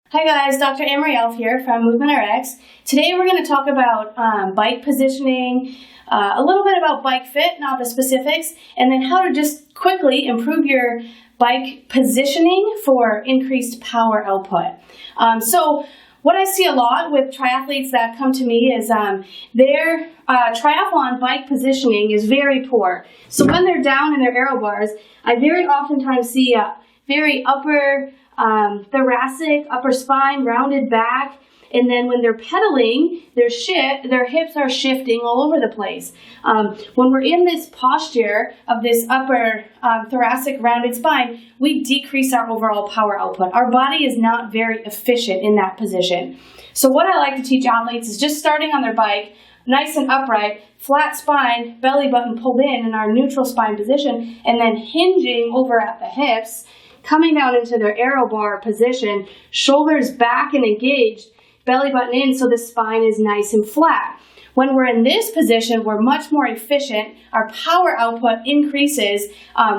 Hi guys, Dr. Amriel here from Movement RX. Today we're going to talk about bike positioning, a little bit about bike fit, not the specifics, and then how to just quickly improve your bike positioning for increased power output. So what I see a lot with triathletes that come to me is their triathlon bike positioning is very poor. So when they're down in their aero bars, I very oftentimes see a very upper thoracic, upper spine, rounded back, and then when they're pedaling, their hips are shifting all over the place. When we're in this posture of this upper thoracic rounded spine, we decrease our overall power output. Our body is not very efficient in that position. So what I like to teach athletes is just starting on their bike, nice and upright, flat spine, belly button pulled in our neutral spine position, and then hinging over at the hips, coming down into their aero bar position, shoulders back and engaged, belly button in so the spine is nice and flat. When we're in this position, we're much more efficient. Our power output increases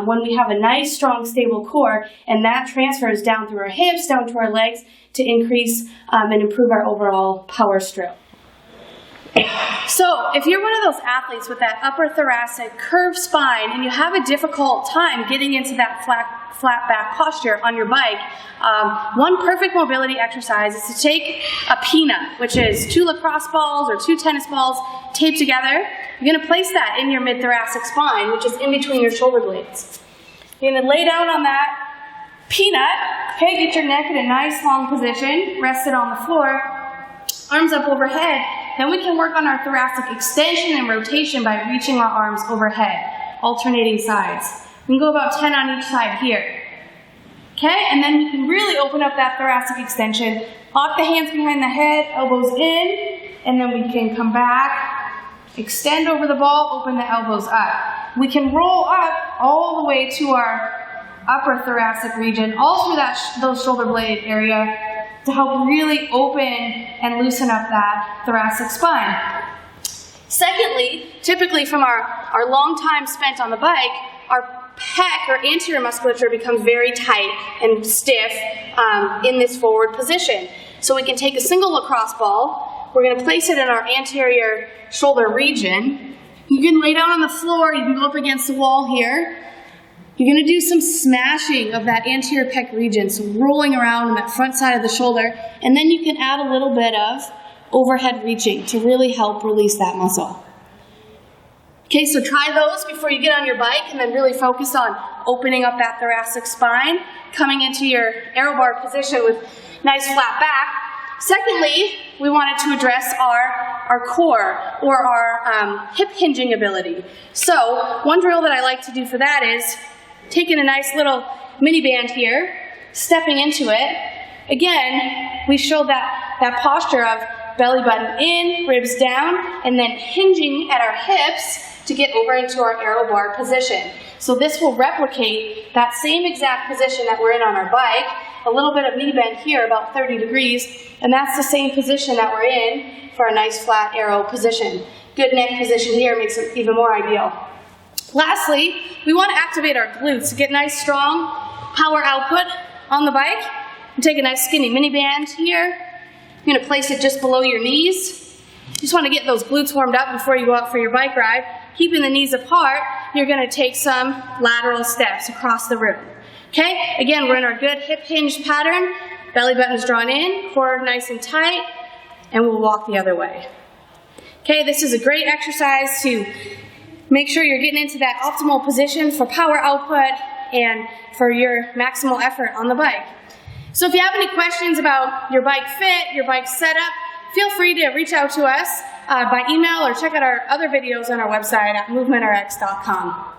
when we have a nice, strong, stable core, and that transfers down through our hips, down to our legs to increase and improve our overall power stroke. So if you're one of those athletes with that upper thoracic curved spine and you have a difficult time getting into that flat back posture on your bike, one perfect mobility exercise is to take a peanut, which is 2 lacrosse balls or 2 tennis balls taped together. You're going to place that in your mid-thoracic spine, which is in between your shoulder blades. You're going to lay down on that peanut, okay, get your neck in a nice long position, rest it on the floor, arms up overhead. Then we can work on our thoracic extension and rotation by reaching our arms overhead, alternating sides. We can go about 10 on each side here. Okay, and then we can really open up that thoracic extension. Lock the hands behind the head, elbows in, and then we can come back, extend over the ball, open the elbows up. We can roll up all the way to our upper thoracic region, all through those shoulder blade area, to help really open and loosen up that thoracic spine. Secondly, typically from our long time spent on the bike, our pec or anterior musculature becomes very tight and stiff in this forward position. So we can take a single lacrosse ball, we're going to place it in our anterior shoulder region. You can lay down on the floor, you can go up against the wall here. You're going to do some smashing of that anterior pec region, so rolling around on that front side of the shoulder, and then you can add a little bit of overhead reaching to really help release that muscle. Okay, so try those before you get on your bike, and then really focus on opening up that thoracic spine, coming into your aero bar position with nice flat back. Secondly, we wanted to address our core or our hip hinging ability. So one drill that I like to do for that is taking a nice little mini band here, stepping into it. Again, we showed that posture of belly button in, ribs down, and then hinging at our hips to get over into our aero bar position. So this will replicate that same exact position that we're in on our bike, a little bit of knee bend here, about 30 degrees, and that's the same position that we're in for a nice flat aero position. Good neck position here makes it even more ideal. Lastly, we want to activate our glutes to get nice strong power output on the bike. And take a nice skinny mini band here. You're going to place it just below your knees. You just want to get those glutes warmed up before you go out for your bike ride. Keeping the knees apart, you're going to take some lateral steps across the room. Okay, again, we're in our good hip hinge pattern. Belly button's drawn in, core nice and tight, and we'll walk the other way. Okay, this is a great exercise to make sure you're getting into that optimal position for power output and for your maximal effort on the bike. So if you have any questions about your bike fit, your bike setup, feel free to reach out to us by email or check out our other videos on our website at movementrx.com.